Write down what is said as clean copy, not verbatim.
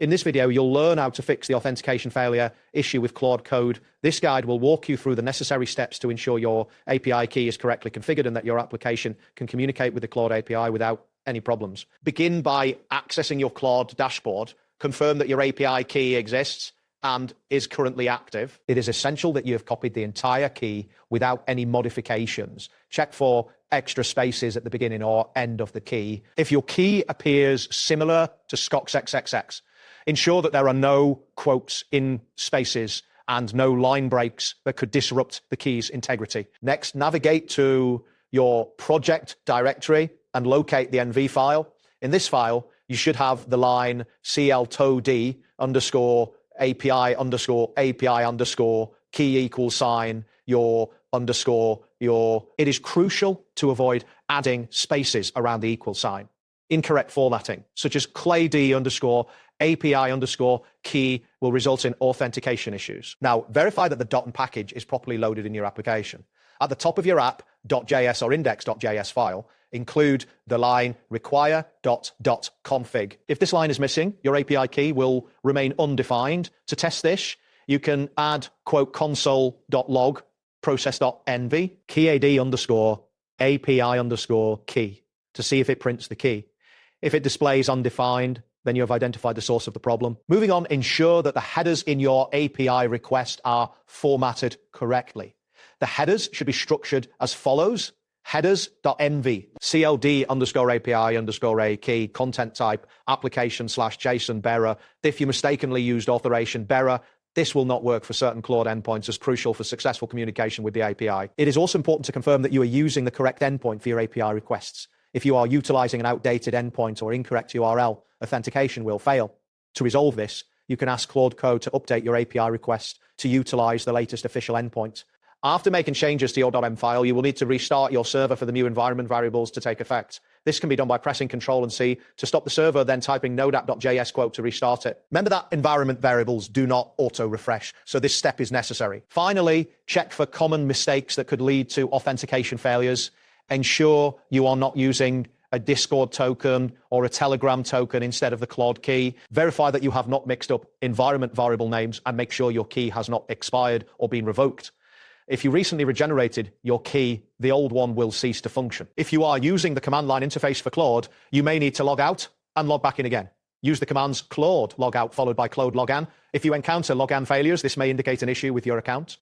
In this video, you'll learn how to fix the authentication failure issue with Claude Code. This guide will walk you through the necessary steps to ensure your API key is correctly configured and that your application can communicate with the Claude API without any problems. Begin by accessing your Claude dashboard. Confirm that your API key exists and is currently active. It is essential that you have copied the entire key without any modifications. Check for extra spaces at the beginning or end of the key. If your key appears similar to Scott's XXX, ensure that there are no quotes in spaces and no line breaks that could disrupt the key's integrity. Next, navigate to your project directory and locate the NV file. In this file, you should have the line cltod underscore API underscore API underscore key equals sign your underscore your. It is crucial to avoid adding spaces around the equal sign. Incorrect formatting, such as clad underscore API underscore key, will result in authentication issues. Now, verify that the dot and package is properly loaded in your application. At the top of your app.js or index.js file, include the line require.config. If this line is missing, your API key will remain undefined. To test this, you can add quote console.log process.env keyad underscore API underscore key to see if it prints the key. If it displays undefined, then you have identified the source of the problem. Moving on, ensure that the headers in your API request are formatted correctly. The headers should be structured as follows: headers.env, cld underscore API underscore a key, content type, application / JSON bearer. If you mistakenly used authorization bearer, this will not work for certain Claude endpoints as crucial for successful communication with the API. It is also important to confirm that you are using the correct endpoint for your API requests. If you are utilizing an outdated endpoint or incorrect URL, authentication will fail. To resolve this, you can ask Claude Code to update your API request to utilize the latest official endpoint. After making changes to your .m file, you will need to restart your server for the new environment variables to take effect. This can be done by pressing Ctrl and C to stop the server, then typing node.app.js quote to restart it. Remember that environment variables do not auto-refresh, so this step is necessary. Finally, check for common mistakes that could lead to authentication failures. Ensure you are not using a Discord token or a Telegram token instead of the Claude key. Verify that you have not mixed up environment variable names and make sure your key has not expired or been revoked. If you recently regenerated your key, the old one will cease to function. If you are using the command line interface for Claude, you may need to log out and log back in again. Use the commands Claude logout followed by Claude logan. If you encounter logan failures, this may indicate an issue with your account.